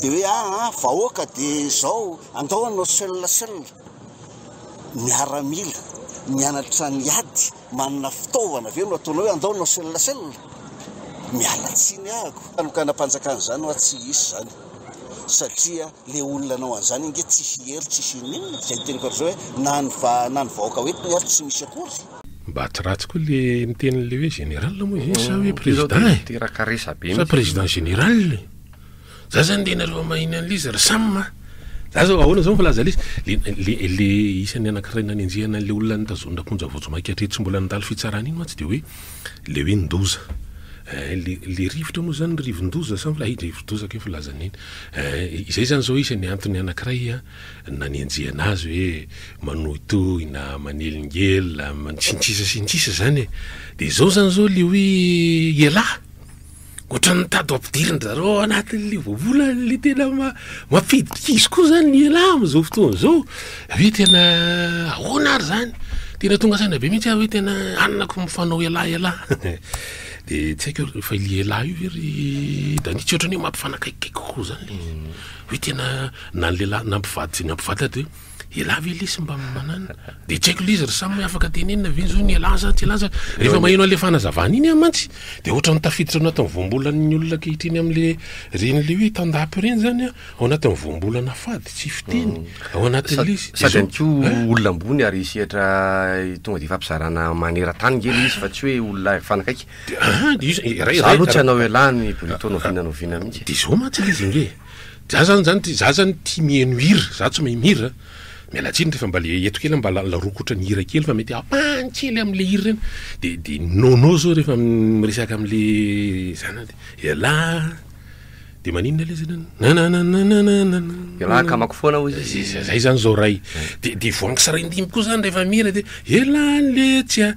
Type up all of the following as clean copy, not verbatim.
de hoe vahoaka de zao andao anao seul miaramila mianatra ny ady manana fitaovana aveo no ataonao hoe andao anao seul miala tsiny ahako anokana mpanjakana zany hoa tsy isy zany satria le olona anao an'izany inge tsisy hery tsisy inona zay teniko zao hoe na ny vahoaka hoetiny ary tsy misy akory mba tsy ratsy koa le miten'le hoe général moa izy sa hoe président sa président général za zany de nareo mahiny an'izy ry samma za zao ahoana zao falaza lizy le isan'ny anankiray nanenjehana le olona nitazonina ponja vojomaika hatreto tsy mbola nitalo fitsarana iny mantsy de hoe le hoe ndoza le rivotra moa zany rivondoza sa ahidra rivodoza ke filazana iny izay zany zao isan'ny antony anankiray nanenjehana azy hoe manohitohina manelingela mantsintrisasintrisy zany de zao zany zao le hoe ialahy ohatrany tady ampidiriny zareo anatin'le voavola le tena mampiditra izy koa zany ny ialahy am'izao fotoana zao hoe tena ahoana ary zany tena tonga saina be mihitsy hoe tena anako mifanao ialahy de tsy haiko rehefa ialahy io very danitsy ohatrany hoe mampifanakaikikaiky kokoa zany hoe tena na ny lehilahy nampivady ny ampivady hoe ialahy ve lesy mba manana de tsy haiko lizy ry samy afaka tenenina ve zao ny ialahy sa tsy ilaza rehefa maheno an'le fanazavana iny amantsy de ohatrany tafiditra ao anatin'ny voambolany olona kehitriny am'le renyle hoe tandapy reny zany ao anatin'ny voambolana fady tsy fiteny ao anatin'le izy sady any ko olona ambony ary isehatra tonga de fampizarana manera-tany ngely izy fa tsy hoe olona fanakaiky aloha tsy anao ialahy ny bolitaonao vinanao mihitsy de zao mantsy lizy nge za zany tia mihaino hira za tsy mahay mihira mialatsiny rehefa mba le eto kely mba larokotra ny hira kely fa mety ampankely am'le hira reny de nono zao rehefa miresaka am'le zana de ialahy de maninona le zany ialahy kamako foana ho izy zay zany zao ray de voangy saraindimy koa zany rehefa mihira de ialahy letsya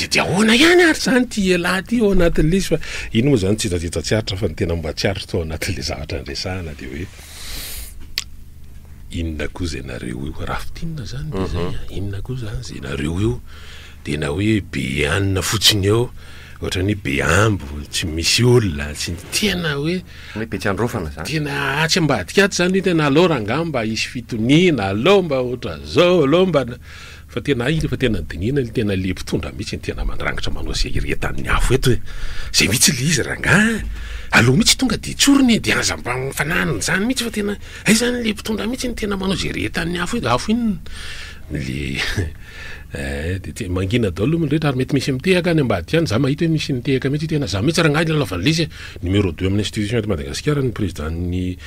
de ahoana ihany ary zany ty ialahy ty ao anatin'le izy fa ino moa zany tsetsatetsa tsy aritra fa ny tena mba tsy aritra tao anatin'le zavatra nresahana de hoe inona koa zay nareo io rafitinina zany de zay inona koa zany zay nareo io tena hoe be anina fotsiny eo ohatrany hoe be ambo tsy misy olona tsy tena hoe be tsy androfana zany tena atsy ambadikaty zany tena aloha rangamba isy fitoniana aloha mba ohatra zao aloha mba fa tena iny fa tena dinina le tena le mpitondra mihitsy ny tena mandrangitra manao zay iretan'ny afo eto hoe zay mihitsy le izy ranga aloha mihitsy tonga de tsorony de aza mba mifananiny zany mihitsy fa tena ay zany le mpitondra mihitsy ny tena manao zay retan'ny afo iny le de mangina daholo rehetra ary mety misy mitehaka any ambadika any za mahita hoe misy mitehaka mihitsy tena za mihitsy rangahy lalaovan'le izy numéro 2 amin'ny institution de Madagasikara ny président ny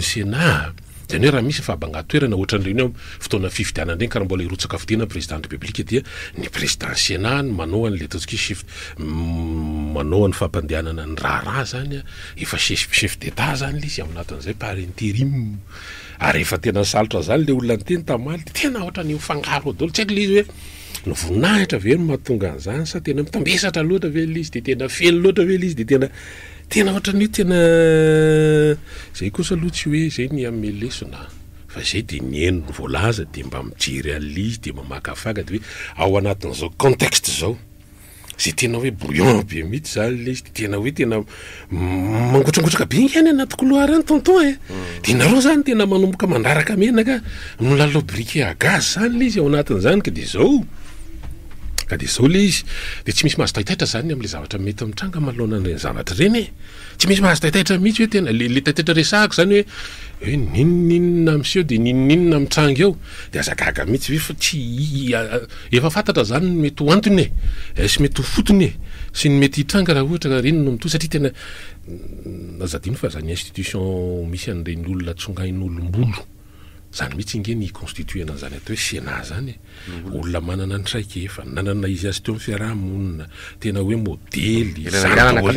Sénat zany hoe raha misy fahabangatoerana ohatran'ireny eo fotoana fifidianana reny karaha mbola irotsaka fidiana président de république dia ny président Sénat manao an'le ataontsika chef manao ny fampandehanana ny raharaha zany efa chef d'état zany le izy aminatin'izay par intérim ary efa tena salotra zany le olona nyteny tamaly de tena ohatrany fangaro daholo tsy haiko le izy hoe novonahitra ve no mahatonga an'izany sa tena mitambesatra loatra ve le izy de tena feno loatra ve le izy de tena ohatrany hoe tena zay kosa aloha tsy hoe zay ny amelesona fa zay de ny eno ny voalaza de mba mijery an'le izy de mamakafaka de hoe ao anatin'izao contexte zao zay tena hoe brouillon be mihitsy zany le izy de tena hoe tena mangotragotraka be ny anaty couloir any tonton de nareo zany tena manomboka mandraraka menaka milalao briquet à gaz zany le izy ao anatin'izany ka de zao le izy de tsy misy mahazo taitaitra zany am'le zavatra mety mitranga manoloana an'ireny zavatra reny tsy misy mahazo taitaitra mihitsy hoe tena le taitaitra resahako zany hoe ninninina miseho de ninninina mitranga eo de azagaga mihitsy fa tsy efa fantatra zany mety ho antony sy mety ho fotony sy ny mety hitranga raha ohatra reny no mitoy satria tena azadino fa zany institution misy an'ireny olona tsongain'olombolo zany mihitsy inge ny constituena zany atao hoe Sénat zany olona manana ny traike efa nanana izy azy teo amin'ny fiarahamonina tena hoe modely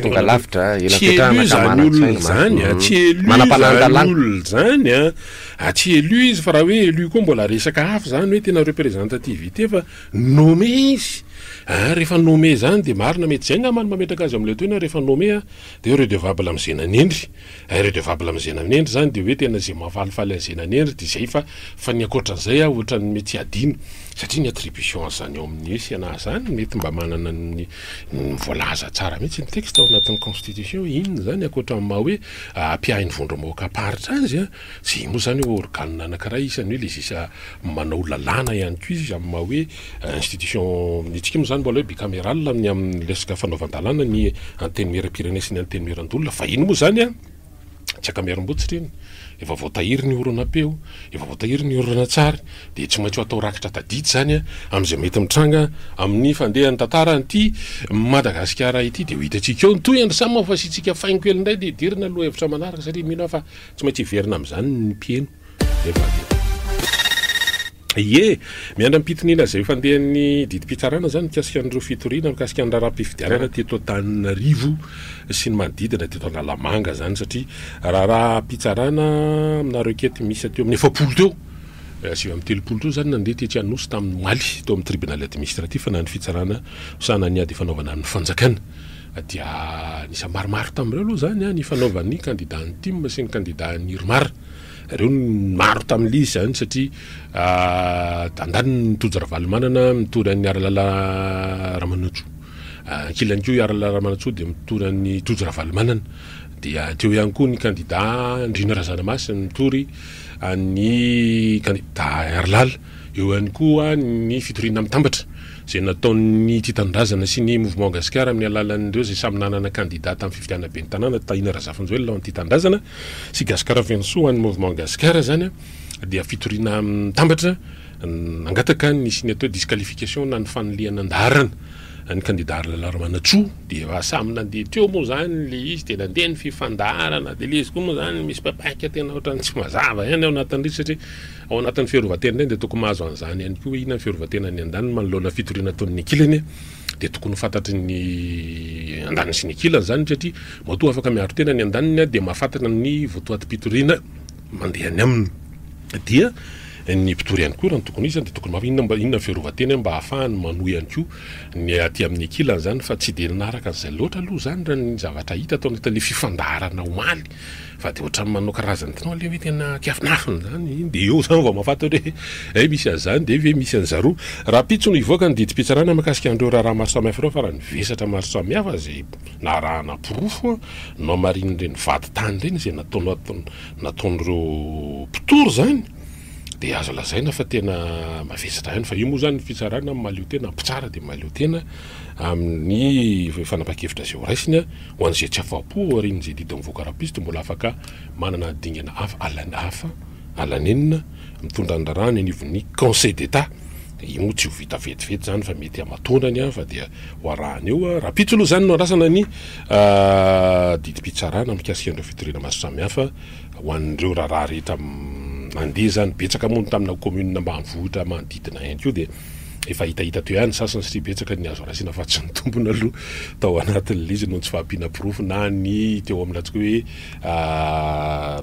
tonga lavitra tsy élu zany olona zany tsy élu zany tsy élu izy fa raha hoe élu koa mbola resaka hafa zany hoe tena représentativité fa nommé izy rehefa nommé zany de marina mety zay ngamany mametraka azy am'le toena rehefa nommé de redevable amin'ny zenan'endry redevable amin'ny zenan'endry zany de hoe tena zay mahafalifaly ny zenan'endry de zay fa ny ankoatran'izay ohatrany mety adino satria ny attribution zany eo amin'ny siana zany mety mba manana ny voalaza tsara mihitsy ny texte ao anatin'ny constitution inona zany akoatra maha hoe ampiahin'ny vondromoaka aparitra azy a zay moa zany hoe organe anankiray isany hoe le zisa manao lalàna ihany ko izy amin'ny maha hoe institution itsika moa zany mbola hoe bicaméral amin'ny resaka fanaovan-dalàna ny anteny miram-pirenena sy ny anteny miran-dolona fa ino moa zany a tsy akamerim-botsitra iny efa voatahiry ny orana-peo efa voatahiry ny orana tsary dia tsy maintsy atao rakitra tadidy zany a amin'izay mety mitranga amin'ny fandehan'ny tantara ity Madagasikara ity dia ho hitantsika eo toy andry samy mafasitsika faingo kely indray dia dirina aloha hevitra manaraka satria mino fa tsy maintsy hiverina amin'izany ny mpieno ye miandra mpitinina zay fandehan'ny didim-pitsarana zany mikasika an'ireo fitoriana mikasika ny raharam-pifidianana teto Antananarivo sy ny manodidina teto Analamanga zany satria raharam-pitsarana aminareo kety misy teo amin'ny 7 teo sy amin'ny 3 teo zany nandeha tetry Anosy tamin'ny Maly teo amin'ny tribunal administratif na ny fitsarana sana ny ady fanaovana ny fanjakana dia nisa maromaro tamin'ireo aloha zany ny fanaovan'ny candidat ny Tim sy ny candidat ny Irmar reo maro tamin'ilay zany satria andany Tojo Ravalomanana mitory ny Aralala Ramanatsoa ankilany koa Aralala Ramanatsoa dia mitory ny Tojo Ravalomanana dia teo ihany koa ny candidat Ndrina Razanamasina mitory ny candidat Arlala eo ihany koa ny fitoriana mitambatra zay nataon'ny Titanindrazana sy ny mouvement Gasikara amin'ny alalan'ireo zay samy nanana candidat tamin'ny fifidianana be ny tanàna Tahina Razafinjoelina ao ny Titandrazana sy Gasikara Venso ny mouvement Gasikara zany dia fitoriana mitambatra nangataka nisy ny atao disqualification na ny fanoliana andarana ny candidat Ramanatsoa dia samy nandeha teo moa zany le izy dia nandeha ny fifandarana dia le izy koa moa zany misy papaika tena ohatrany tsy mazava ihany ao anatin'ireo satria ao anatin'ny fiarovatena indray dia tokony mahazo an'izany ihany koa ina ny fiarovatena ny andany manoloana fitoriana ataon'ny akilany dia tokony fantatry ny andaniny sy ny akilany zany satria matoa afaka miaro tena ny andaniny dia mahafantatra ny votoatim-pitoriana mandehany aminy dia ny mpitori ihany koa raha ny tokony izy dia tokony inona fiarovatena mba ahafahany manohy ihany koa ny aty amin'ny akilany zany fa tsy dia nanaraka an'izay loatra aloha zany raha ny zavatra hita atao anatin'le fifandarana omaly fa dia ohatrany manao karazany tanao le hoe tena kiafinafiny zany dia eo zany vao mahafantatra hoe misy an'izany dia ve misy an'zaro raha pitso no hivoaka ny didim-pitsarana makasika an'ireo raha maro samihafa ireo fa raha nivesatra maro samihafa zay narahana porofo no marin'ireny vady tany ireny zay nataon'ireo mpitory zany dia azo lazaina fa tena mavesatra ihany fa io moa zany fitsarana malio tena ampitsara dia malio tena amin'ny fanapa-kevitra zay ho raisiny ho an'izay tsy afa-po arin'izay didin'ny voakarapisto mbola afaka manana dingana hafa alanenina mitondra ny rarahany anivon'ny conseil d'état io moa tsy ho vita vetivety zany fa mety amatondrany fa dia ho arahany eo raha pitso aloha zany no arasana ny didim-pitsarana mikasika an'ireo fitoriana maso samihafa ho an'ireo raharaha rehetra mandeha zany betsaka moa tamina commune ambanivohitra manodidina ihany koa dia efa hitahita teo ihany sasany satria betsaka ny azo rasina fa tsy ny tombony aloha tao anatin'le izy noho tsy fahampiana porofo na ny teo amin'nlatsika hoe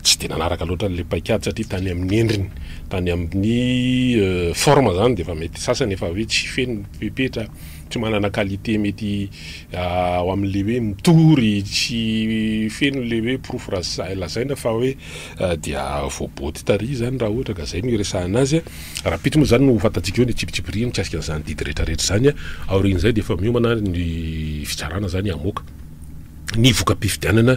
tsy dia nanaraka loatra n'le paikady satria tany amin'ny endriny tany amin'ny forme zany dia efa mety sasany efa hoe tsy feno pepetra tsy manana qualité mety ao amin'le hoe mitory tsy feno le hoe porofo lazaina fa hoe dia voaboty tary zany raha ohatra ka zay no iresahana azy raha pitso moa zany no fantatsika eo ny tsipitsipiriny mikasika an'izany didy rehetrarehetra zany aorin'izay dia efa miomana ny fitsarana zany amoaka ny voka-pifidianana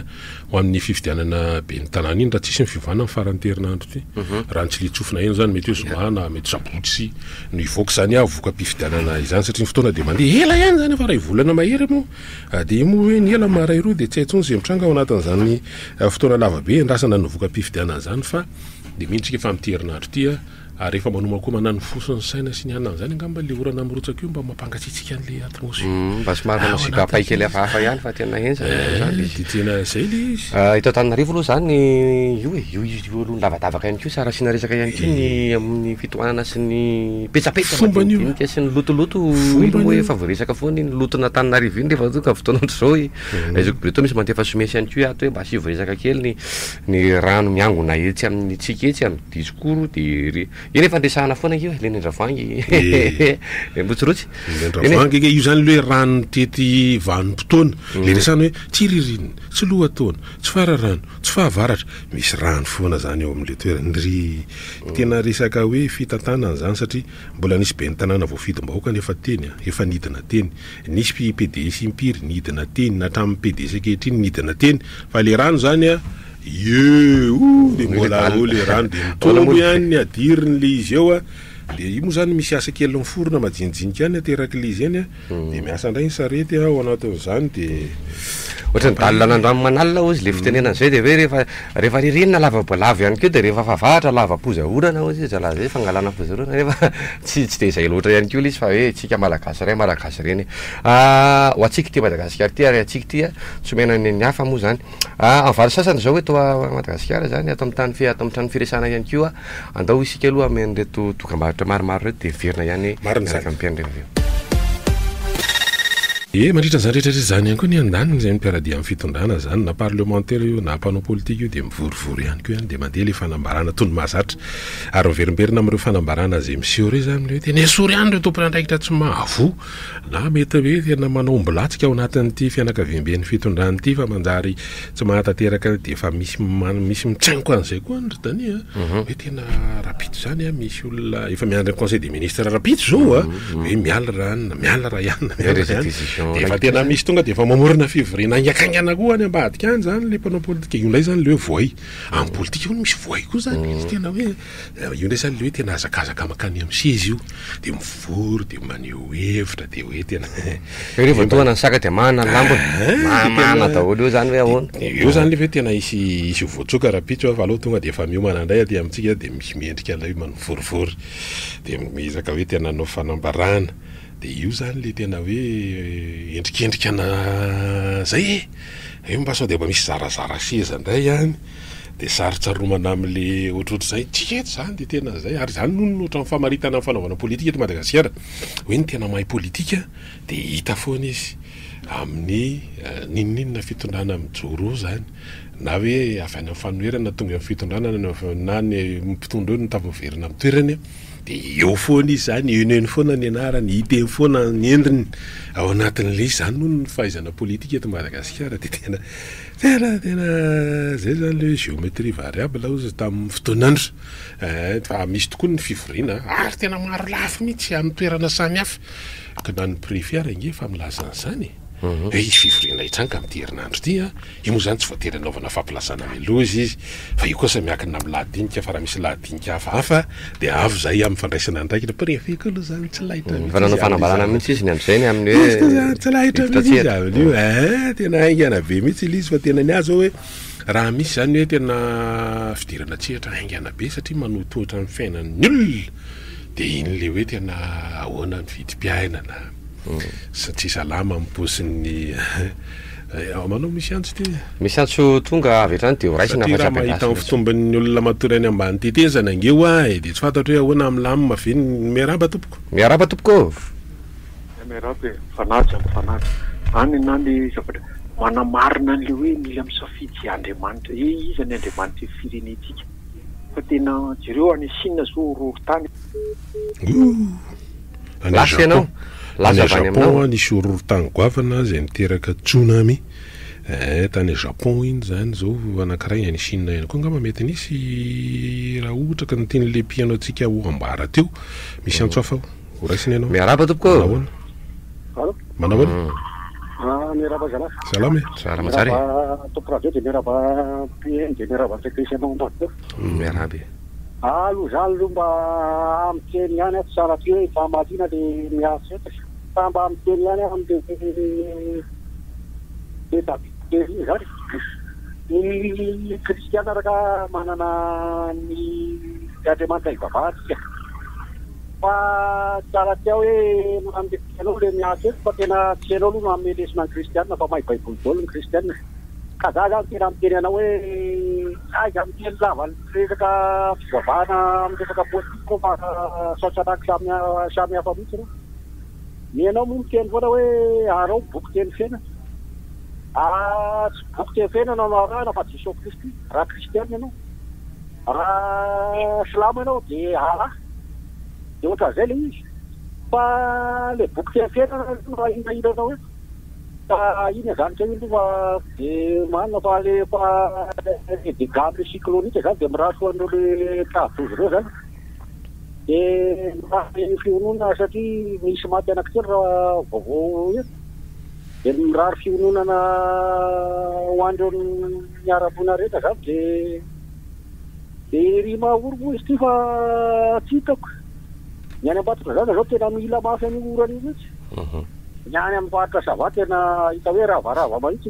ho amin'ny fifidianana be ny tanàna iny raha tsisy ny fivana ny faran'ny-terinandro ty raha ny tsy litsofina eny zany mety hoe zomana mety sabotsy no ivoaka zany voka-pifidianana izany satria ny fotoana dia mandeha ela ihany zany fa raha ivolana mahery moa dia moa hoe ny ela maray roa dia tsy haintsony zay mitranga ao anatin'izany fotoana lavabe ndrasana ny voka-pifidianana zany fa dia mihintsika efa miterinandro ty rehefa manoma koa manano fosiny saina sy ny anana zany angamba le orana mirotsaka io mba mampangatsitsika an'le atmosfera mba somary manao sikapaikely hafahafa ihany fa tena enzany tena zay le izy ito Antananarivo aloha zany io olo lavadavaka ihany koa sara sina resaka ihany koa ny amin'ny fitohanana sy ny petsapetsa sy ny lotoloto ilo hoe efa voaresaka foana iny lotona Antananarivo iny rehefa ka fotoana ohatr'izao aizako be to misy mandefa somesy ihany koa ato hoe mba asio voaresaka kely ny rano miangona etsy amin'ny tsika etsy amin'ny diskoro dia iny efa andresahana foana io le nendravangy mbotsirotsy nendravangy io zany le hoe rano tety vanom-potoana le resana hoe tsy ririnina tsy lohataona tsy fararano tsy fahavaratra misy rano foana zany eo amin'le toerana ry tena resaka hoe fitantanana zany satria mbola nisy be ny tanàna voafidim-bahoaka nefa teny efa nidina teny nisy PDS impiry nidina teny na hatramin'ny PDS ankehitriny nidina teny fa le rano zany a de mbola le rano de mitombo ihany ny adiriny le izy eo a de io moa zany misy asa kely miforona majinijinika any ateraky le izy eny a de miasa indray ny sarety ao anatin'izany de ohatry ny dalina nandramo manalina ozy le fitenenana zay de hoe rehefa ririnina lavabolavo ihany keo de rehefa favahatra lavapozaorana ozy zalaza hoe fangalana pozaorana nefa tsy de izay loatra ihany keo le izy fa hoe tsika malagasy reny ho atsika ty Madagasikara ty ary atsika ty tsy omena ny hafa moa zany am'vary sasany zao hoe toa Madagasikara zany ato amin'ny trano firesana ihany keo andao isika aloha amen'reto dokam-barotra maromaro reto de verina ihany miaraka ampianireo mandritra zany rehetra zany ihany koa ny andaniny zay mpiaradia amin'ny fitondrana zany na parlementaire io na mpanao politika io de mivorivory ihany koa ihany de mandeha le fanambarana tony mahazatra ary miverimberina amin'ireo fanambarana zay miseho re zany le hoe tena esory ihany reo tompona andraikitra tsy mahavo na mety hoe tena manao mbolatsika ao anatin'ity fianakaviam-ben'ny fitondrana ity fa manjary tsy mahatateraka de efa misy mitsaingo an'izay koa ny rytania hoe tena rapito zany misy olona efa miandry ny conseil des ministres rapito zao hoe miala ranona miala ra ihany efa tena misy tonga de efa mamorona fivorina iakaingana koa any ambadika any zany le mpanao politika io ndray zany le hoe voay amin'ny politika io misy voay koa zany izy tena hoe io ndray zany le hoe tena azakazaka makany amin'ny sezy io de mivory de maneho hevitra de hoe tena rehefa toana ny saka de mana lambony mana daholo io zany hoe ahoana io zany le hoe tena isy voatsoka rapitso fa aloha tonga de efa miomana indray aty amintsika de misy miendrika ilay manivorivory de mizaka hoe tena nao fanambarana de io zany le tena hoe endrikendrika na zay io mba sao de mba misy zarazara seza ndray any de sarotsaromana amin'le ohatrohatry zay tsy eto zany de tena zay ary zany nono ohatran'ny famaritana amin'ny fanaovana politika eto Madagasikara hoe ny tena mahay politika de hita foana izy amin'ny ninoninona fitondrana mijoro zany na hoe avy any amin'ny fanoherana tonga amin'ny fitondrana na ny mpitondra eo no tafamiverina amin'ny toerany de eo foana izy zany eny foana ny anarany hiteny foana ny endriny ao anatin'le izy zany noho ny fahaizana politika eto Madagasikara de tena zay zany le géométrie variable ozy tamin'ny fotoanandro fa misy tokoa ny fivoriana ary tena maro lafo mihitsy amin'ny toerana samy hafa ka na ny préfiara inge fa milaza an'izany hoe izy fivoriana itsanga amin'ny herinandro ty io moa zany tsy voatery anaovana fampilasana melozy izy fa io koa samy miankina amin'ny lahadinika fa raha misy lahadinika hafahafa de avo zay amin'ny fandraisana andraikitra préfet koa aloha zany tsy lahitra fananao fanambarana mihitsy izy ny amin'izay ny amin'ny hoe tsy lahitra mihitsy izy amin'io tena haingana be mihitsy ilay izy fa tena ny azo hoe raha misy zany hoe tena fidirana tsehatra haingana be satria manotohatra amin'ny fiainan'ny olona de iny le hoe tena ahoana ny vidim-piainana satria salama miposiny manao misy antso ty misy antso tonga avy etrany de horaisina fa mahita amin'ny fitombon'ny olona matory any ambany tetezana angeo de tsy fantatra hoe ahoana amin'ny lamy maveny miaraba tompoko miaraba fanaja any na ny zavatra manamarina an'le hoe mila misafidy Andriamanitra iza ny Andriamanitra firenetsika fa tena jereo any Chine zao rorontany lasy ianao lasa Japon nisy horohorontany goavana zay miteraka tsunami tany Japon iny zany zao anankiray any Chine ihany koa ngamba mety nisy raha ohatra ka nyteny le piano antsika ho ambara teo misy antso hafa horaisiny ianao miaraba tompoko manao ahoana miaraba zala salama salama tsara tompoko radio de miaraba PN de miaraba technicien miaraba alo zany lo mba amiteny ihany ato tsara ty hoe fahamalina de miasa eto fa mba amiteny ihany am'le zany ny kristiana raka manana ny Andriamanitra ivavahatsika fa tsara tia hoe amle kristianao le miasa eto fa tena tsy anao aloha manome lesona ny kristiana fa mahay baiboly dolo ny kristiana ka za zany tena miteny anao hoe aiza miteny zava resaka fivavahana amin'ny resaka politika koa fa saotsanaky samy hafa mihitsy no ny anao moa miteny foana hoe anao boky teny fena tsy boky teny fena nanao arahana fa Jesosy Kristy raha kristiana ianao Silamo ianao dia dia ohatra zay le izy fa le boky fiainana ihiranao hoe iny zany kay aloha dia manina fa le dégâts le cyclonique zany dia mirary foan'ireo le tadozy ireo zany dia mirary fionona satria misy maty anankitelo raha vaovao io dia mirary fiononana ho an'ireo miara-pona rehetra zany dia ry mahoromoa izy ty fa tsy hitako ny any ambatoka zany zao tena mila mafy any orana io mihitsy ny any amin'ny faritra sava tena hita hoe ravarava mahitsy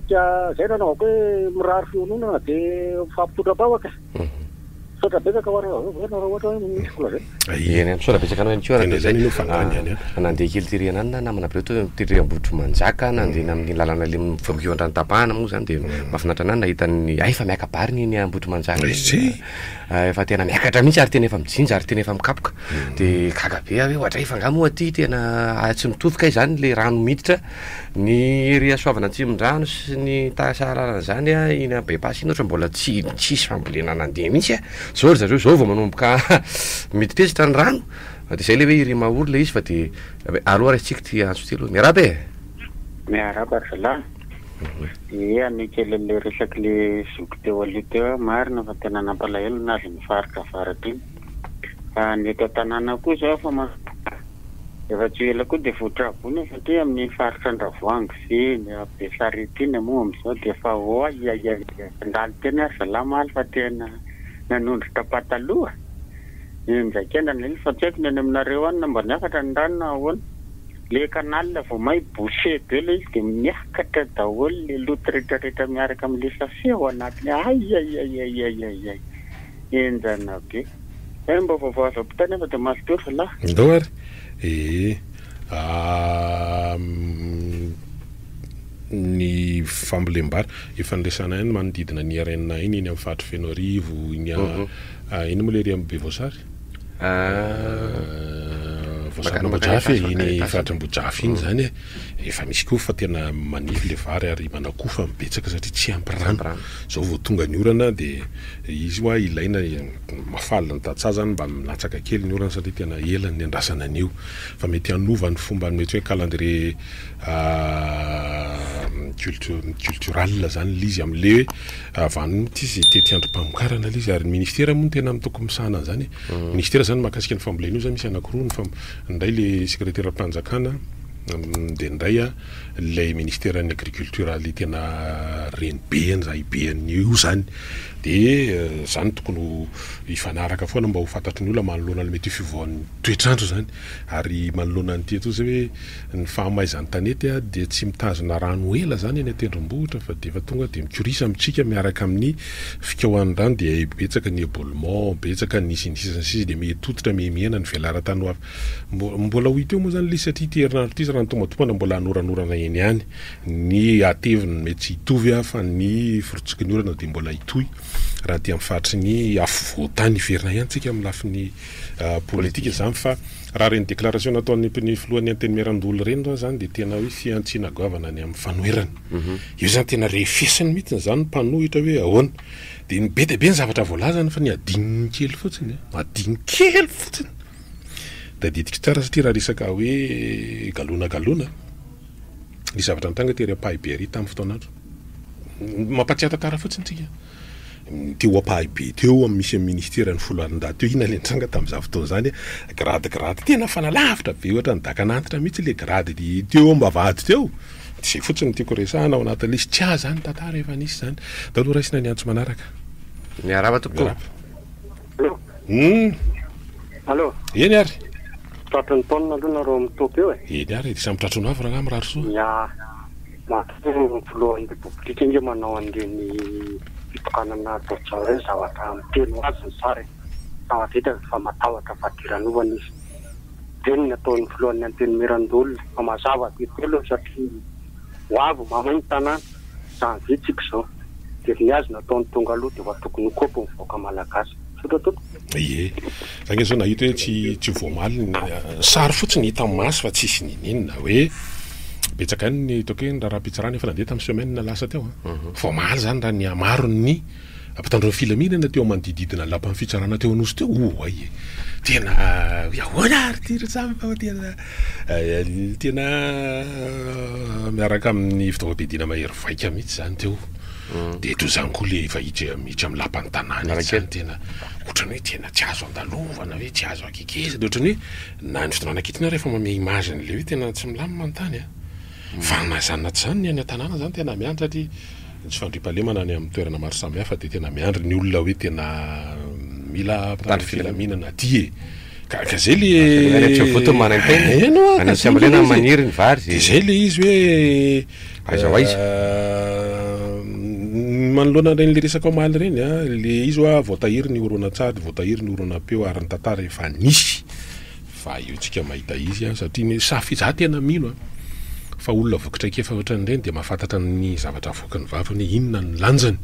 zay nanao hoe mirary fiononana dia mifampitondra-bavaka sotra betsaka ho raha ohatra hoe misy kola zay eny sotra betsaka anao any koa nandeha kely tirena any na namana be to tirem-botro manjaka nandeha amin'ny lalana le fampihoan-drano-tapahana moa zany dia mahafinatra anany nahitany ay fa miakabariny iny ambotro manjaka efa tena miakatra mihitsy ary tena efa mijinja ary tena efa mikapoka dia kagabe hoe ohatra efa moa aty tena tsy mitovika izany le rano miditra ny ery soavana atsimondrano sy ny tasararana zany iny bepasy iny ohatra mbola tsisy fambolena nandeha mihitsy zao ry zareo zao vao manomboka miditezitra ny rano dia zay le hoe iry mahory le izy fa dia aloha raisitsika ty antso ty aloha miaraba miaraba ry zalahy amikely le resaky le zoky teo aloha teo marina fa tena nampalahelo nazy mifaritra avaratra iny ny eto tanàna koa zao fa efa tsy ela koa dia voatrabony satria amin'ny faritra Andravoahangy sy ny Besarety iny moa amin'izao dia efa ndaly tena ry zalahy maly fa tena nanondrotra pataloha ndraikenda nely fa tsy haiko ny any aminareo any mba niakatra ny rano na ahoana le canal vao may bouché be le izy dia miakatra daholo le loto rehetrarehetra miaraka amin'le safia ao anatiny ay enjana be mba vaovao azo ampitany efa dia mahazo teo zalahy ndao ary ny fambolem-bary efa nresana ihany manodidina ny arenina iny iny amin'ny fahatro Fenorivo iny moa le ry amin'ny Bevoasary Voasary-Mbojafy iny fahatram-Bojafy iny zany efa misy koa fa tena manify le vary ary manakofa mibetsaka satria tsy ampy rano zao vao tonga ny orana dia izy hoa ilaina mafalina ny tatsa zany mba minatsaka kely ny orana satria tena ela ny andrasana an'io fa mety hanova ny fomba mety hoe calendrier cultural zany lizy am'le avany ty izy tety androm-pamokarana lizy ary ministera moa tena mitoko misahana zany ministera zany mahakasika ny fambolena io zany misy anankiroa ndray le secrétaire mpanjakana dia ndray ilay ministère ny agriculture le tena renibeany ibean'io zany dia zany tokony hifanaraka foana mba ho fantatry ny olona manoloana le mety fivoan'ny toetrandro zany ary manoloana an'ity ato zay hoe ny fahamaizan'ny tanety dia tsy mitazona rano ela zany eny an-tendrombohitra fa dia efa tonga dia mikorisa amintsika miaraka amin'ny fikaohan'ny rano dia betsaka ny éboulement betsaka ny sinisy dia metotitra mihamiana ny velaran-tany hafa mbola ho teo moa zany le satria ty herinandro ty raha nytomatompana mbola hanoranorana eny ihany ny ateviny mety tsy hitovy fa ny forotsiky ny orana dia mbola hitohy raha dia mifatry ny afovoatany iverina ihany tsika amin'ny lafin'ny politika zany fa raha reny déclaration nataon'ny filohan'ny anteny Merandolo reny zany dia tena hoe fiantsina goavana ny amin'ny fanoherana io zany tena refesany mihitsy zany mpanohitra hoe ahoana dia ny be dia be ny zavatra voalazany fa ny adininy kely fotsiny adiny kely fotsiny da ditika tsara satria raha resaka hoe galona ny zavatra ny tanga tery apahibery tamin'ny fotoanandro mampatsiata tara fotsiny tsika teo apahibe teo amin'ny misy ministera ny foloarin-daty teo ina le nitranga tamin'izao fotoana zany grade tena fanalavitra be ohatra ny dakanantitra mihitsy le grade teo mbavady teo zay fotsiny tiako resahana ao anatin'le izy tsy ahy zany tantara efa nisy zany da aloha raisina ny antso manaraka miaraba tokoa allo eny ary tratran'ny taonina aloha nareo mitopy eo eny ary samy tratranao avy raha mirary soa voalohany republika inge manao an'ireny fitokanana totsao reny zavatra miteno azy ny sary zavatra hita fa matahotra fadiran'ovana izy reny nataon'ny filohan'ny anteny Merandolo fa mazava telo satria hoavo mamainy tanàna zany vitsika zao dia niazy nataon'ny tonga aloha dia fa tokony kopy mivoaka malagasy sotratrotro ie zany zao nahita hoe tsy voamaly sary fotsiny hita amin'ny maso fa tsisy ninina hoe betsaka any ny toke ny raha pitsarany efa nandeha tamin'ny semaine lasa teo voamaly zany raha ny amaro ny ampitandreo filaminana teo manodididina lapan'ny fitsarana teo anosy teo ay tena ahoana ary ty fa tena miaraka amin'ny fitaovam-piadiana mahery vaika mihitsy zany teo de to zany koa le efa miditra amin'ny lapan'ny tanàna zany tena ohatrany hoe tena tsy azo andalovana hoe tsy azo akekeza de ohatrany hoe na ny fotoana anakitiny rehefa mame imageny le hoe tena tsy milamina mantany fa nazana tsy zany ny any an-tanàna zany tena miandry satria tsy fandripahalemana ny amin'ny toerana maro samihafa de tena miandry ny olona hoe tena mila filaminana ty ka zay leambolena maniry ny vary de zay le izy hoe aiza manoloana renyle resaka omaly reny le izy oa voatahiry ny orona tsady voatahiry ny orona peo ary ny tantara efa nisy fa io tsika mahita izy satria safy za tena mino fa olona vokitra kefa ohatrany reny de mahafantatra ny zavatra avoakany vavany inona ny lanjany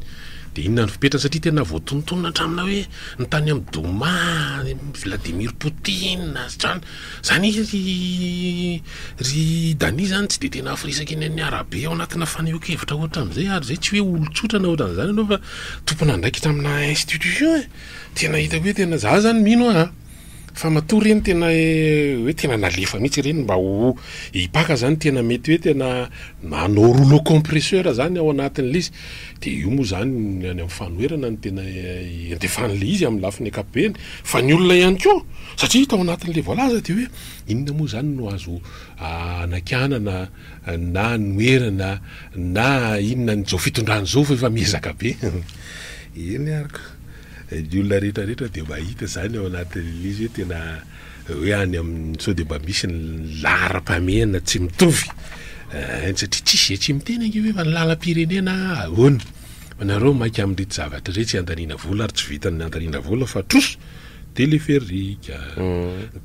de inona ny fipetrany satria tena voatontonona hatramina hoe ny tany amin'ny Doma Vladimir Poutine zany ry Dany zany tsy de tena afirisaka eny amin'ny arabe ao anatina fanehoan-kevitra ohatra am'izay ary zay tsy hoe olon-tsotra na ohatra an'izany anao fa tompona andraikitra amina institution tena hita hoe tena za zany mino fa matoa reny tena hoe tena nalefa mihitsy reny mba ho hipaka zany tena mety hoe tena manao rouleau compresseur zany ao anatin'le izy de io moa zany any amin'ny fanoherana ny tena andefan'le izy amin'ny lafiny ankapobeny fa ny olona ihany koa satria hita ao anatin'le voalaza de hoe inona moa zany no azo anakianana na noerana na inona ny zao fitondrany zao fa efa miezaka be eny araka ny olona rehetrarehetra de mahita zany ao anatin'le izy hoe tena hoe any amin'ny sao de mba misy ny laharam-pahamehana tsy mitovy satria tsisy tsy mitena nge hoe fa ny lalam-pirenena ahoana nareo mainka amin'irety zavatra zay tsy andaniana vola ary tsy vitany andaniana vola fa troso téléphérique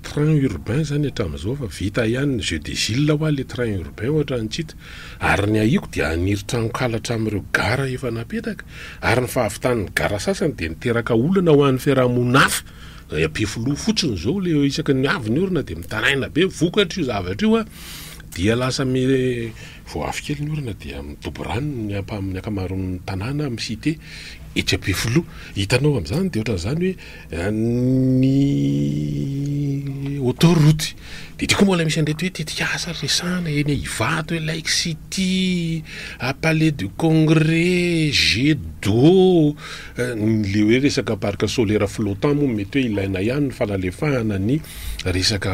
train urbain zany hatramin'izao fa vita ihany jeu des îles hoa le train urbain ohatra nytsita ary ny aiko dia aniritra nkalatra amin'ireo gara efa napetraka ary ny fahavitan'ny gara sasany de niteraka olana ho an'ny fiarahamonafa ampefoloha fotsiny zao le isaka ny avy ny orona de mitaraina be vokatra io zavatra io dia lasa vao avy kely ny orona dia midobo rano ny akamaron'ny tanàna amin'ny cité etsy ampefoloha hitanao am'izany de ohatran'izany hoe ny autoroute de ty koa mbola misy andrety hoe tetikasa resana eny Ivato hoe Lake City Palais du Congrès Jet d'eau le hoe resaka parc solaire flottant moa mety hoe ilaina ihany ny falalefahana ny resaka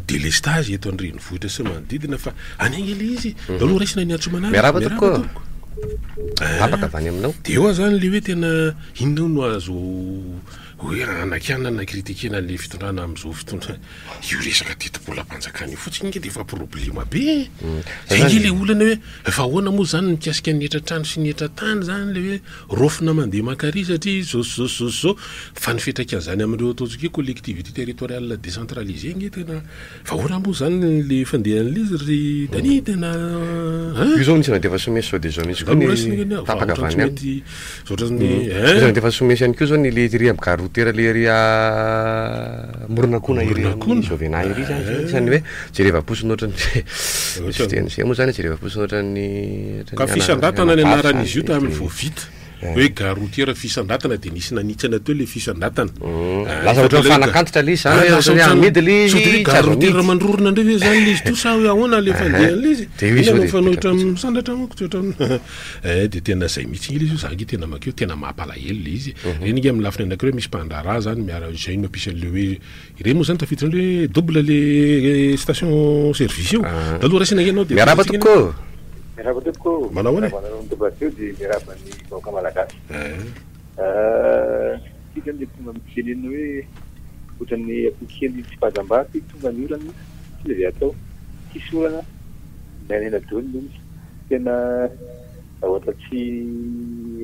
délestage eto andrenivohitra sy manodidina fa anengy le izy aloha raisina ny antsomanay miaraba afaka avany aminao de eo zany le hoe tena inona no azo hoe anakianana kritikena le fitondrana am'izao fitondra io resaka tetibolam-panjakana io fotsiny nge de efa problema be zay le olana hoe efa ahoana moa zany mikasika ny etratrano sy ny etratany zany le hoe rofina mandeha makary satria zao fa ny fitrakan'izany amin'ireo ataontsika hoe collectivité territoriale décentralisée nge tena fa ahoana moa zany le fandehan'le izy ry Dany tena io zao nisy de efa somesy sao de zao misy koa ny tapaka avany any zao de efa somesy ihany koa zao ny le ry amin'ny garotera le ry moronakona iry Jovena iry zany isany hoe jerevaposiny ohatrany misy fiteny zay moa zany jerevaposiny ohatrany ka fisandatana ny anaran'izy io tamin'ny vao vita hoe garotera fisandatana de nisy nanitsana teo le fisandatana lasa ohatran'ny fanakantitra le izy zany amidy le izy garotera mandrorona ndrey hoe zany le izy to sa hoe ahoana le fandehan'le izy fanohitra misandatra moko toetra de tena zay mihitsy ile izy io zange tena makeo tena mampalahelo le izy reny nge amin'ny lafiny anakireo misy mpandara zany miara zay no ampisan'le hoe ireny moa zany tafiditra le double le station service io aloha raisina ngenao de miaraba toko Rabatoko manao ahoana Babatio di mirabany vahoaka malagasy. Tika ny tonga mifirenena hoe ohatran'ny apikely tsy fahazam-baty tonga ny olana tsy le atao tsisy olana nanena dony tena ohatra tsy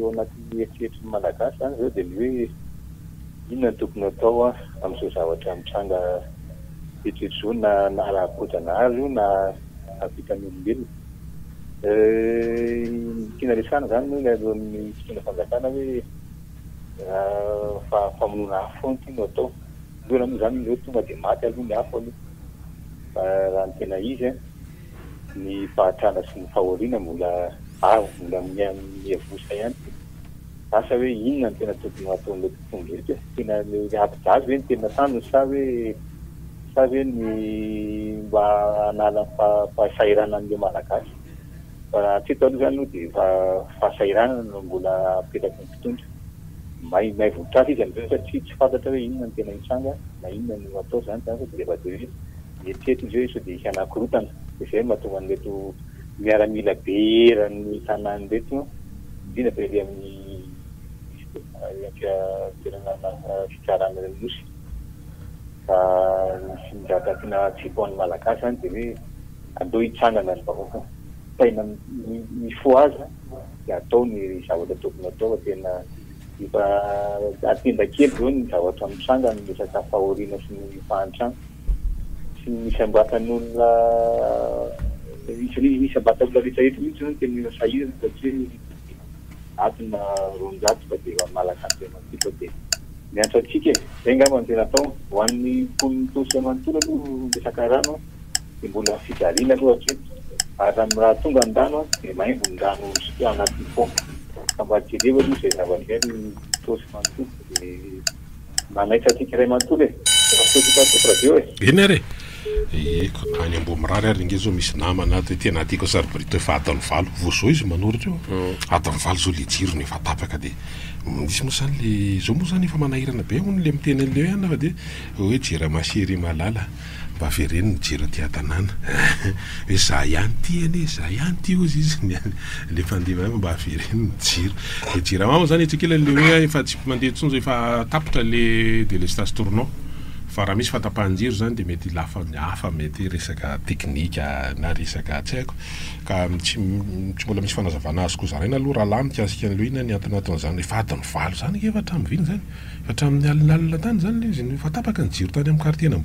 ao anatin'ny eritreritry malagasy zany zao de ny hoe inona ny tokony atao amin'izao zavatra mitranga eritreritry zao na raha-potana azy io na apitany olombelona tiana resana zany no amin'ny fitondra fanjakana hoe famonoana afo ny tiano atao loana moa zany zao tonga de maty aloha ny afo aloha fa raha ny tena izy ny fahatrana sy ny fahoriana mbola avo mbola miavosa ihany asa hoe inona ny tena tokony ataon'le tontolo rehetra tena le apijazy hoe ny tena tany sa hoe ny mba hanala fahasairana an'le malagasy fa hatreto aloha zany no dia fahasairana no mbola apetaka ny mpitondra may votrasa izy am'zay satria tsy fantatra hoe inona ny tena hitsanga na inona no atao zany fa rehefa de hoe mieritreritra izy hoe so dia hisy anakorotana dia zay mahatonga an'reto miaramila be eran'ny tanàny reto indrindra fa le amin'ny fikarana nosy fa sy mizaka tena tsipoan'ny malagasy zany dia hoe andeo hitsangana ny vahoaka taina mifo aza dia atao ny zavatra tokony atao tena efa atenda kely zao ny zavatra mitsangana ny resaka fahoriana sy ny fahantrano sy misy ambatan'olona misy ambatan'olona rehetrarehetra mihitsy zany tena sahirana satria atona ronjato fa dia malagasy mantifa dia miantso atsika zay ngamba ny tena atao ho an'ny mponitosy amanontolo aloha resaka rano dia mbola fijaliana aloha hatreto ary raha tonga andano dia maimbo ny rano sy anatin'ny fo ka mba jereo aloha zay zavatra ny tosy manontolo dia manaitra atsika iray manontolo radio eny are any Ambomirary ary nge zao misy namana ato tena tiako sarobrito efa atany valo vozao izy manoratra eo atany valo zao le jirony efa tapaka dia misy moa zany le zao moa zany efa manahirana be hono le miteny an'le ihany fa dia hoe jera masery malala mba vereny ny jera ty tanàna hoe za ihany ty ane za ihany ty ozy izy le mpandeha mba vereny ny jiro le jira mama zany etsikela le hoe efa tsy mandeha tsonjo efa tapitra le délestage tournant fa raha misy fatapahan-jiro zany dia mety lafa ny hafa mety resaka teknika na resaka tsy haiko ka tsy mbola misy fanazavana azy koa zaraina aloha raha lamika asika an'lo ina ny antanaton'izany efa adiny valo zany efa hatramin'ny viny zany hatramin'ny alinalina tany zany le izy efa tapaka ny jiro tany amin'ny quartier-ny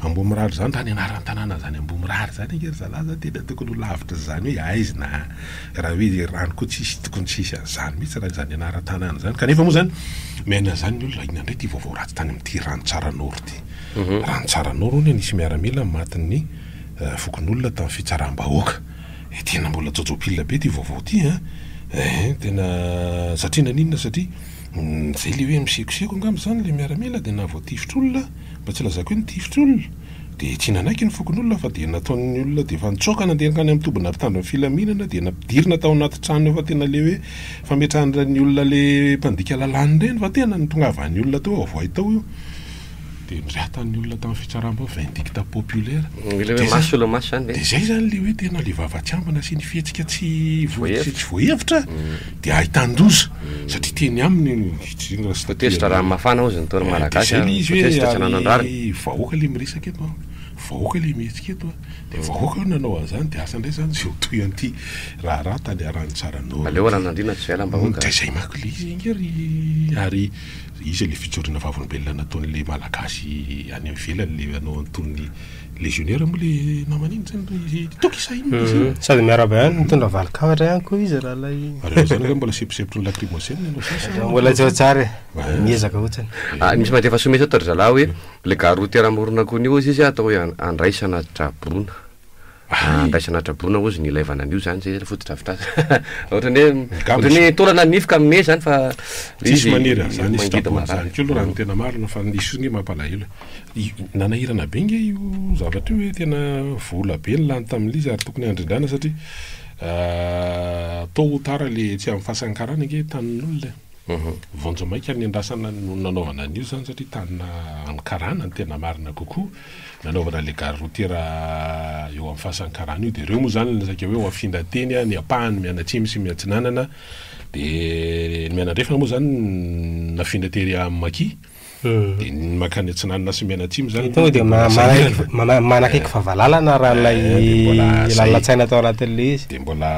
Ambomirary zany tany anaran'ny tanàna zany Ambomirary zany ngery zalaza tena tokony ho lavitra zany hoe aizy na raha hoe rano koa tsisy tokony tsisy an'izany mihitsy raha zany anaran-tanàna zany kanefa moa zany maina zany ny olona inandray ty vaovao ratsy tany amin'ity ranotsaranoro ty ranotsaranoro ony nisy miaramila matin'ny fokon'olona tamin'ny fitsaram-bahoaka tena mbola jojopilina be ty vaovao ty tena satria naninona satria zay le hoe misekoseko angamba zany le miaramila dia na voatifotr'olona mba tsy lazako hoe nitifitr' dia tsy nanaiky ny fokon'olona fa dia nataon'ny olona dia efa nitsoka nandehankany amin'ny tobona mpitandro ny filaminana dia nampidirina tao anaty trano efa tena le hoe fametrahany olona le mpandika lalàny reny fa tena nitongavany olona tao avoay tao io dia miratany olona tamin'ny fitsaramba vindicte populaire dia zay zany le hoe tena le vavatsiambana sy ny fihetsika tsy voahevitra dia ahitandroza satria teny aminy raha mafana ozy ny toro malagasy izy hoe vahoaka le miresaka eto vahoaka le mihetsika eto dia vahoaka nanao an'izany dia asa indray zany zay toy an'ity raha tany arany tsara nodray zay mako le izy ngery ary izy le fitsorina vavolombelona nataon'le malagasy any ivelany le anao anton'ny légionnaire moa le namaniny zany toky isahiny sady miaraba ihany mitondra valikavatra ihany koa izy raha lay zany zany mbola sepisepitry ny lacrymogène mbola tsaotsara miezaka ohatsany misy mandefa somesa atao ry zalahy hoe le garotiaramorona konio ozy izy atao hoe andraisana draborona andraisana draborona ozy ny ilaivana an'io zany zay fotodrafitrasa ohatrany tolana nifoka ame zany fa tsisy maniry zany izy draborona zany keo aloha raha ny tena marina fa nisy nge mampalahelo nanahirana be nge io zavatra io hoe tena vola be ny lany tamin'izy ary tokony andrindrana satria tôt ou tard le tsy amin'ny fahasankarana nge tanin'olona vonjo maika ny andrasana nanaovana an'io zany satria tanina anykarana ny tena marina kokoa nanaovana le gare routière eo amin'ny fahasankarana io dia ireo moa zany nasaka hoe afindra teny ny apahany mianatsimy sy miatsinanana dia ny mianandrefana moa zany nafindra tery amin'ny maki dia ny makany atsinanana sy mianatsimy zany tonga dia manakaiky favalalana raha lay lalatsaina atao anatin'le izy dia mbola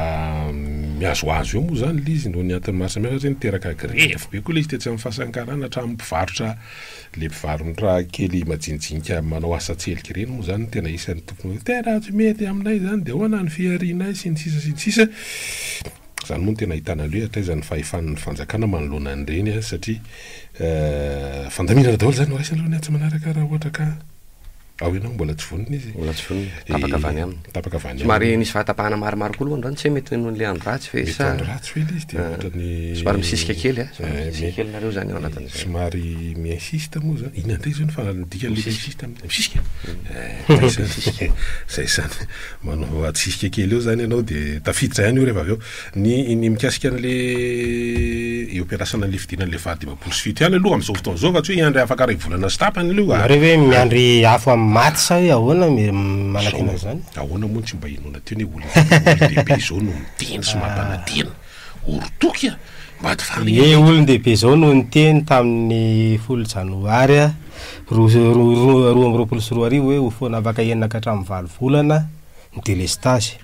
miazoazo eo moa zany le izy no ny antony maro samihafa satria niteraka grefy be koa le izy tetsy amin'ny fahasankarana hatramin'ny mpivarotra le mpivarotra kely majinijinika manao asa tselika ireny moa zany tena isan'ny tompony tena tsy mety aminay zany dia hoana ny fiarianay sy ny sisa zany moa no tena ahitana le hoe atraizany fahefan'ny fanjakana manoloana an'ireny satria fandaminana daholo zany no raisany aloha ny atsy manaraka raha ohatra ka Enao mbola tsy vonona izy. Mbola tsy vonona. Tapaka avy any aminy. Tapaka avy any aminy. Somary nisy fahatapahana maromaro koa aloha tsy mety nole andro ratsy fe sa andro ratsy fe izy dia ohatrany somary misisika kely misisika kely nareo zany ao anatin'izay. Somary mi-insiste moa zany. Inona indray zany fa dika le insiste amin'ny misisika. Zay zany. Manao atsisika kely eo zany ianao dia tafiditra ihany io rehefa avy eo. Ny mikasika an'le eo ampiarasana an'le fidinana le vahadimapolo sy fito ihany aloha amin'izao fotoana izao fa tsy hoe iandry afaka ray volana sy tapany aloha. Nareo hoe miandry afo amin'ny maty sa hoe ahoana manakina zany? Ahoana moa tsy mba inona teny hoe olon-dehibe izao no miteny sy mampanadina. Orotoky a olon-dehibe zao no niteny tamin'ny 10 janoary 2024 hoe ho foana afaka enina ka hatramin'ny 9 volana ny délestage.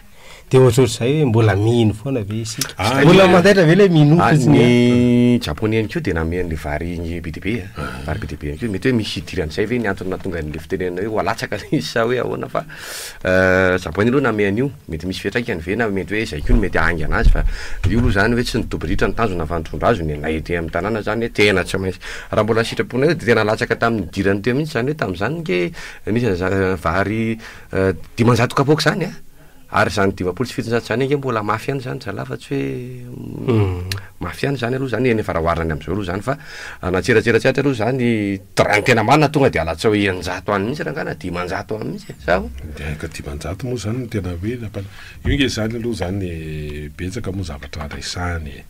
Dia ohatrohatr'izay hoe mbola mino foana ve isika? Mbola mandaitra ve le mino ny japonais ihany koa dia namen'le vary bidibe vary bidibe ihany koa mety hoe misy idiran'izay ve ny antony nahatonga an'le fitenenana hoe ho alatsaka izy sa hoe ahoana fa japonais aloha nameany io mety misy fiatraikany ve na mety hoe izay koa no mety ahangy anazy fa io aloha zany hoe tsy nidobiritra ny tanjona fanitondra azy ny nahety amin'ny tanàna zany hoe tena tsy maintsy raha mbola sitraponay dia tena latsaka tamin'ny idirany teo mihitsy zany hoe tamin'izany ke nisy vary 500 kapoaka zany ary zany 250 zany nge mbola mafy ihany zany zalafa tsy hoe mafy ihany zany aloha zany eny efa raha oharina amin'izao aloha zany fa anatseratseratsatra aloha zany raha ny tena marina tonga dia alatsa hoe 100 any mihitsy raha ngana 500 any mihitsy sa ka 500 moa zany no tena hoe io nge zany aloha zany betsaka moa zavatra resahany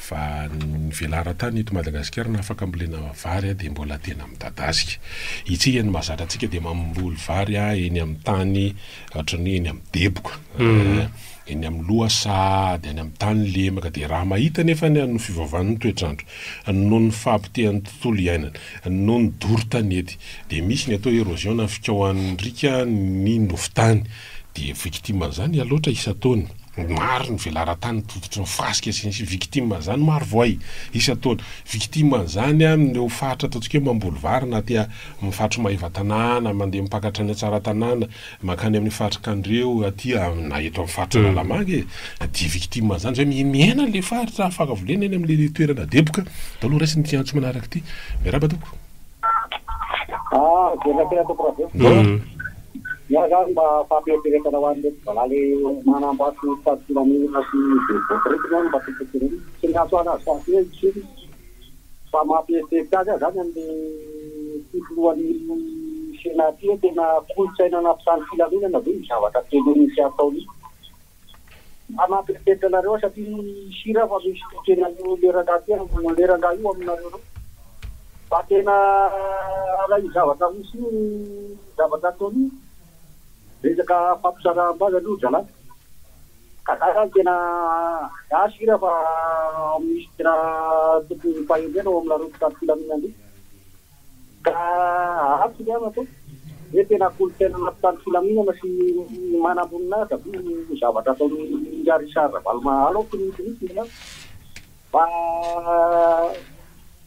fa ny velara-tany eto Madagasikara na afaka ambolena vary dia mbola tena midadasika. Itsika ny mahazatra antsika dia mamboly vary eny amin'ny tany ohatrany eny amin'ny deboka. Eny amin'ny lohasady, eny amin'ny tany lemaka dia raha mahita nefa ny fivavahan'ny toetrandro, noho ny fahampitehan'ny tontolo iainana, noho ny doro tanety dia misy ny atao érosion na fikaohan'ny rika ny nofotany dia victime zany aloatra isa-taona. Maro ny velara-tany tototry ny fasika sy victime zany maro voay isa-taona. Victime zany ho fahatra ataontsika hoe mamboly vary na tia mifatro mahiva tanàna, mandeha mipakatra ny tsara tanàna, makany amin'ny fatrik'andreo aty na eto amin'ny faritra Lalamanga dia victime zany zay miaina le faritra afaka volena eny amin'le toerana deboka. Taloha raisiny ty antso manaraka ty. Miaraba toko. Ya zany mba fampireperetana ho an'ireo mpivaly manambato fatifilaminana sy bebotrety zany mba fipetreny tsy miantso anazy fa hoe tsy fa mampireperety azy zany amin'ny fifolohan'ny senaty tena kolotsaina nampisany filaminana ve ny zavatra telo misy ataony. Mampireperety anareo satria sira fa misy tokena io leranga-ty leranga io aminareo fa tena raha io zavatra misy zavatra ataony resaka fampisaram-baza aloha zalahy ka zany tena asira fa misy tena tokony fahendrena ao aminareo mpitady filaminana ka atsy ny ato hoe tena kolotsaina nampitady filaminana sy manamboninazy aby zavatra ataony Richard Valomahalo kinitiny fa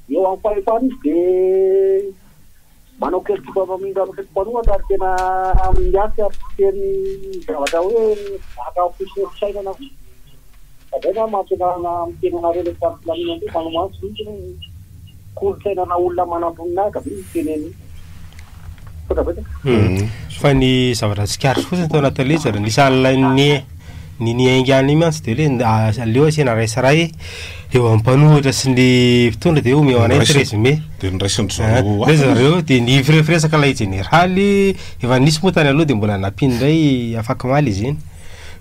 eo amin'ny fahefana izy dia manao kelitiba mamindra amikelipanoa ary tena miasy ary teny zavatra hoe akafisainana zay zany mahatonga mitenanareo le fampilaminana io manomatsy mihitsy hoe kolotsainana olona manamboninazy aby teneny fa ny zavatra tsikaritry fotsiny tao anatin'le izy nisy alina ny aingy any mantsy dia hoe aleo asena raisaray eo amin'ny mpanohitra sy ny mpitondra dia eo meo anay résumé zareo dia ny firefiresaka lay généraly efa nisy moa tany aloha dia mbola nampiny indray afaka maly izy eny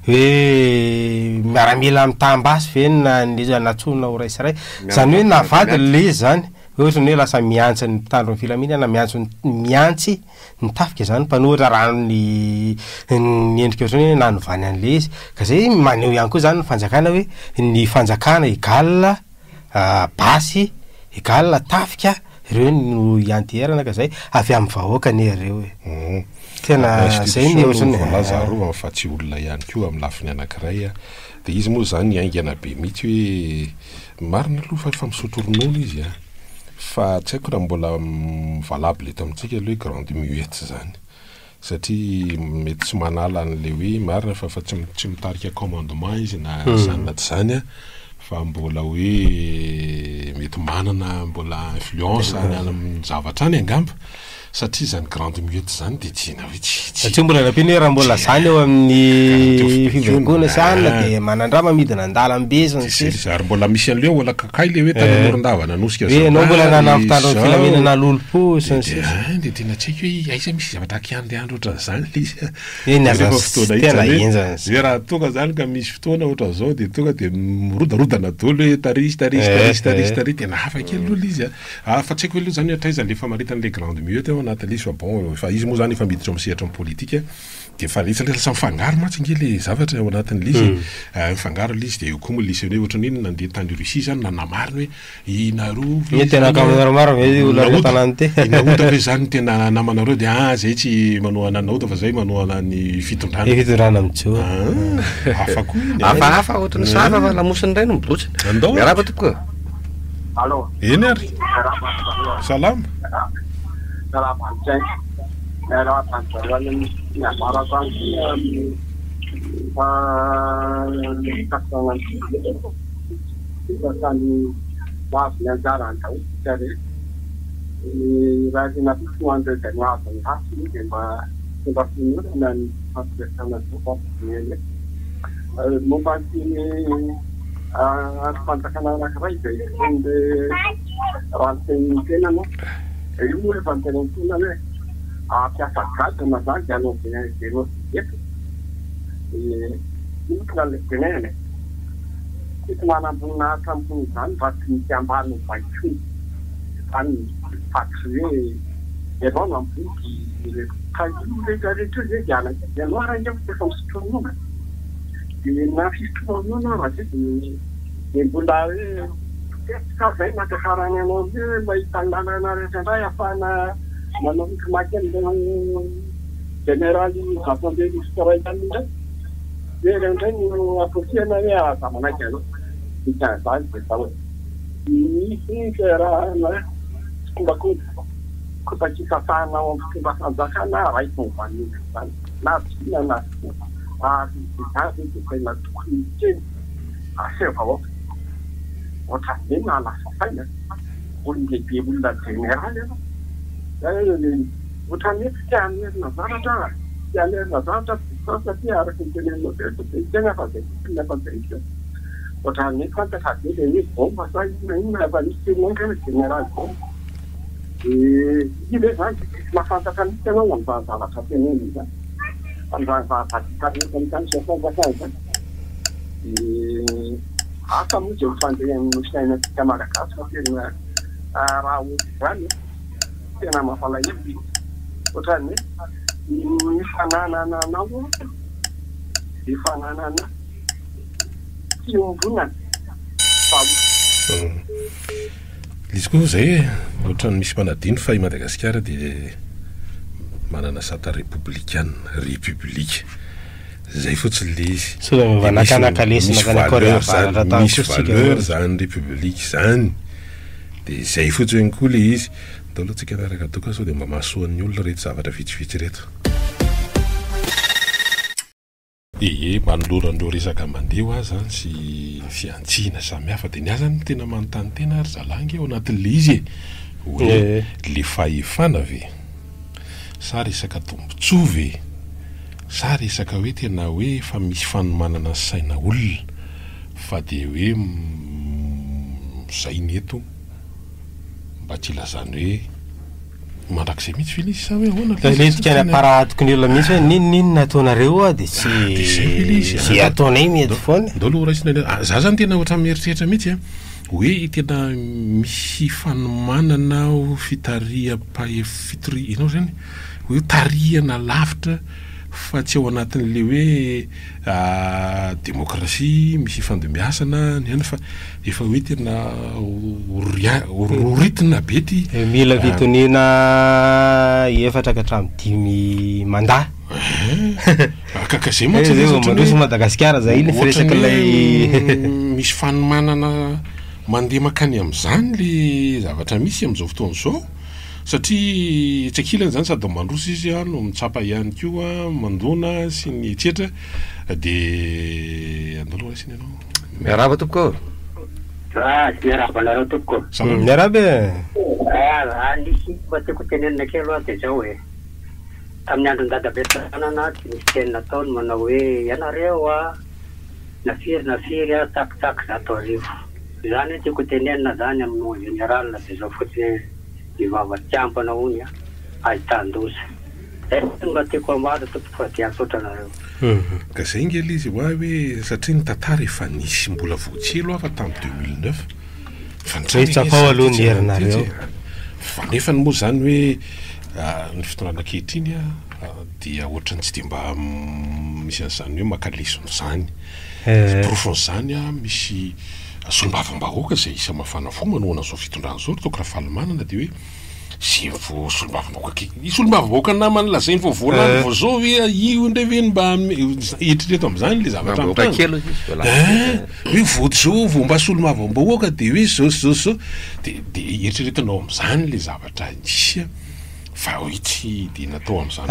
hoe miaramila mitambasy venina ny natsona ho raisaray zany hoe navady le zany ohatrany hoe lasa miantsy ny mpitandro ny filaminana miantsy nitafika zany mpanohitra raha ny endrika ohatrany hoe nanovany an'le izy ka zay maneho ihany koa zany ny fanjakana hoe ny fanjakana egalina basy egalina tafika ireo no ianterana ka zay avy amin'ny vahoaka ny ireo hoe tena zay ny ohatrany fa tsy olona ihany koa amin'ny lafiny anankiray dia izy moa zany aingana be mihitsy hoe marina aloha fa misotro ronono izy fa tsy haiko raha mbola valable eto amintsika le hoe grande muette zany satria mety tsy manala an'le hoe marina fa tsy mitarika commandement izy na zany na tsy zany fa mbola hoe mety manana mbola influence any amin'ny zavatra any angamba satria zany grande muette zany de tiana hoe satria mbola napiny hoe raha mbola zany eo amin'ny fivaingona sana de manandrama midina andalambe ary mbola misy an'leo mbola kakay le hoe tananorondava nanosika zao anao mbola nanavitandro ny filamenana lolo-po de tena tsy haiko hoe aiza misy zavatra kiandeandro ohatran' zany le izy eny aza tena enjany zay raha tonga zany ka misy fotoana ohatran' zao de tonga de mirodarodana dolo hoe tarisy tena hafa kely aloha izy fa tsy haiko hoe aloha zany atraiza le famaritan'le grande muette ao anatin'le izy fa bon fa izy moa zany efa miditra misehatra amin'ny politika de fa lesa mifangaro matsy nge le zavatra ao anatin'le izy mifangaro le izy de eo koa moa lisy hoe ohatran'ny iny nandeha tany Russie zany nanamariny hoe inarovy tena kamaromaro olona tanany te inaota hoe zany tena namanareo de zay tsy manao ananaota fa zay manao anany fitondrana mitso hafa koa hafa ohatrany sava fa lamosiny ray no mibotsy miaraba tokoa allo eny ary salama fantakana anankiray dia izay raha ny tena no io moa rehefa nitenantona hoe ampiasa gadona zany de anao diagnostic inoka le tenene tsy manambonahatra ambony zany fa tsy misy ambany vaitsony zany fatsy hoe ianao namboky ka io rehetrarehetra zay de ianao raha indrako efa misotronoana de na fisotronoana raha zay de mbola hoe ka zay mampiasarany anao hoe mahita lalana rehetraindray ahafahana manao mikimaky an'le généraly assemblée ministérielle indray de indray no associana hoe zamanaiky anao dikan'izany de zao misy raha kombakisasahana ao amin'ny fomba fanjakana raiko nyvaniny zany na tsina na ary de tena tokony kely asevaoaka ohatran'le na lasa saina olon-lehibe olona généraly anao ohatran'ny hoe tianerina zavatra tianerina zavatra satria araky ny tenenao de tena fa zay fa zay ohatran'ny fantasade le hoe bomba sa inona efa misy tenenka hoe généraly bomba ile zany mahafantatra misy anao amin'izany zavatra teneny zany amin'izany zavatra fanjakany zany asa moa de mifandeha amin'ny fiainatsika malagasy fa tena raha ohatry zany tena mampalahelo ohatran'ny hoe mifananana anao mifananana fiombonana izy koa zay ohatrany misy manadino fa i Madagasikara de manana sata républicaine république zay fotsiny le izy misy valeur zany république zany de zay fotsiny koa le izy dolo tsika naraka toka sao de mba mahasoan'ny olona reto zavatra vitsivitsy reto manolorandreo resaka mandeha azy zany sy fiantsina samihafa de ny azany tena manontany tena ary zalangy ao anatin'le izy hoe le fahefana ve sa resaka tombontsoa ve sa resaka hoe tena hoe fa misy fanomanana saina olona fa de hoe sainy eto mba tsy lazany hoe mandrak'izay mihitsy filizy sa hoe ahoana apparat tokony olona mihitsy hoe ninona ataonareo de tsy ataonay mety foana ndolo raisina za zany tena ohatran'ny mieritreritra mihitsy hoe tena misy fanomanana o fitariam-paefitri inao zany hoe tarihana lavitra fa tsy ao anatin'le hoe démocratie misy fandomiasana ny any fa efa hoe tena oritina be ty mila vitonina efatra ka hatramin'ny 10 mandat kaka zay moa Madagasikara zay iny firesaka lay misy fanomanana mandeha makany amin'izany le zavatra misy amin'izao fotoana zao satria tsy akilany zany sady mandroso izy no mitsapa ihany koa mandona sy ny etsetra de andolo raisiny anao miaraba tokoa Miarahaba toko. Miarabe. Alisy mba tiako tenenina kely aloha dia zao hoe tamin'ny andron'ny dadabetanana misy teny nataony manao hoe ianareo nafiry takitaky zato arivo. Zany hoe tiako tenenina zany aminao général dia zao fotsiny nivavatsiampana hony ahitan-doza. Mba tiako amaro tompoko fa dia ansotra anareo. Ka zay ngely izy hoe satria ny tantara efa nisy mbola voatsilo afa tamin'ny 2009 tsapao aloha ny herinareo fa nefa ny moa zany hoe ny fitondrana ankehitriny dia ohatrany tsy dia mba misy an'izany hoe makalisony zany profon'izany misy solombavambahoaka zay isa mafana fo manoana zao fitondrana zao toko raha fahalomanana dia hoe sy vo solombavambahoaka solombavambahoaka namany lazainy vo voalany vo zao hoe io ndray ve mba eritrereto am'izany le zavatra hoe voty zao vo mba solombavambahoaka dia hoe zao dia eritreretinao am'izany le zavatra nisy fa tsy dia natao am'izany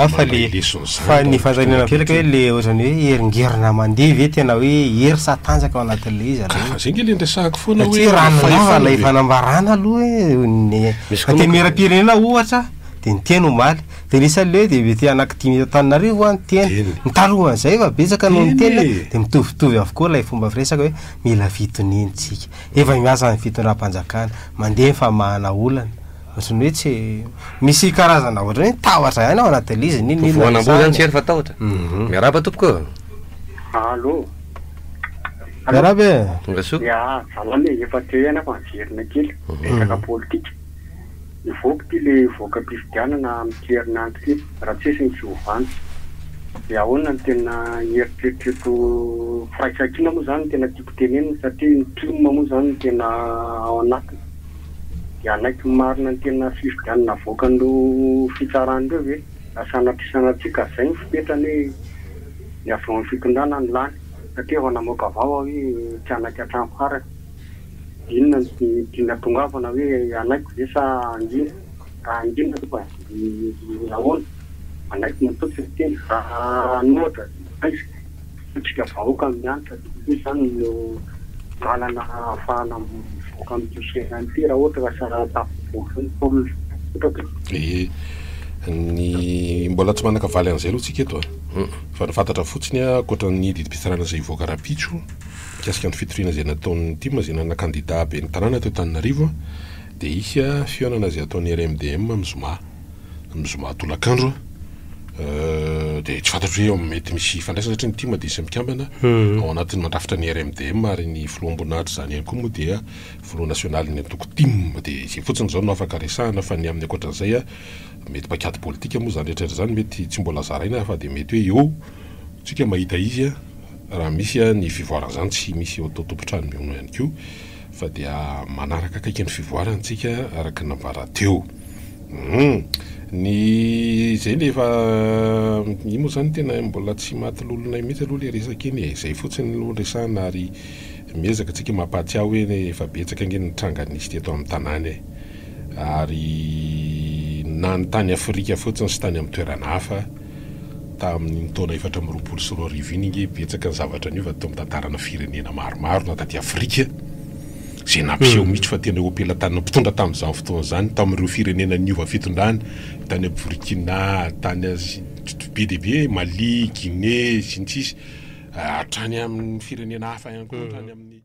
fa ny fazanina kelaka hoe le ohatrany hoe heringerina mandeha ve tena hoe hery satanjaka ao anatin'le izy zay nge le ndresahako foana hoe ranonao ilay fanambarana aloha hoe temeram-pirenena ohatra dia ny teny omaly dia nisan'le dia mety anankidimy Antananarivo ny teny nitarohan'izay fa betsaka no ny teny dia mitovitovy avokoa ilay fomba firesaka hoe mila fitoninitsika efa miasa ny fitondram-panjakana mandeha famahana olana ohatrany hoe tsy misy karazana ohatra hoe tahotra ihany ao anatin'le izy ninanambola zany tsy ery fa tahotra miaraba tompoko allo miarabe zalany efa teo ihany fa miverina kely resaka politika nivoaka ty le voaka mpifidianana amiterina anty raha tsy esy ny tsy hovany dia ahoana ny tena eritreritreto firaisankina moa zany tena tiako tenenina satria ny clima moa zany tena ao anatiny dia anaiky marina ny tena fifidianana voakandro fitsarandreo ve asanatrisanatsika zay ny fipetrany hoe ny avy amin'ny fitondrana ny lany satria efa namoaka avao hoe tsy anaiky hatrany farany inona ny tiana tongavana hoe anaiky ve sa angina raha angina fa ahoana anaiky natotry teny raha nohatra atsika vahoaka amin'ny anitra io zany no lalana ahafahana voaka amin'ity raha ohatra ka sara tafivoaka ny mbola tsy manakavaly an'izay aloha tsika eto fa nifantatra fotsiny akoatra ny didim-pitsarana zay voaka rapitso mikasika ny fitoriana zay nataon'ny tima zay nana kandida be ny tanàna teo Antananarivo dia isy fionana zay ataon'ny RMDM amin'ny zoma tolakandro dia tsy fantatro hoe mety misy fandraisana satria ny tima dia isy mikambana ao anatin'ny mandrafitra ny RMDM ary ny filoha ambonahitra zany ihany koa moa dia filoha nasionaly ny antoko tim dia zay fotsiny zao no afaka resahana fa ny amin'ny akoatran'izay mety mpakady politika moa zany rehetrarehetra zany mety tsy mbola zaraina fa dia mety hoe eo tsika mahita izy raha misy ny fivoarana zany tsy misy autotompotrany miono ihany koa fa dia manaraka akaiky ny fivoarana tsika araka nambara teo ny zay lefa io moa zany tena mbola tsy maty lolonay mihitsy aloha le resaka iny zay fotsiny lo resahana ary miezaka tsika mampahatsiaho hoe efa betsaka nge ny tranga nisy teto amin'ny tanàny ary na ny tany Afrika fotsiny sy tany amin'ny toerana hafa tamin'ny taona 2024 iny nge betsaka ny zavatra anio fa tao amin'ny tantarana firenena maromaro na taty Afrika zay nampiseho mihitsy fa tena opela tany mpitondra tamin'izany fotoana zany tamin'ireo firenena niova fitondrany tany Burkina tany be dia be Mali Guinée sy ny tsisy hatrany amin'ny firenena hafa ihany koa tany amin'ny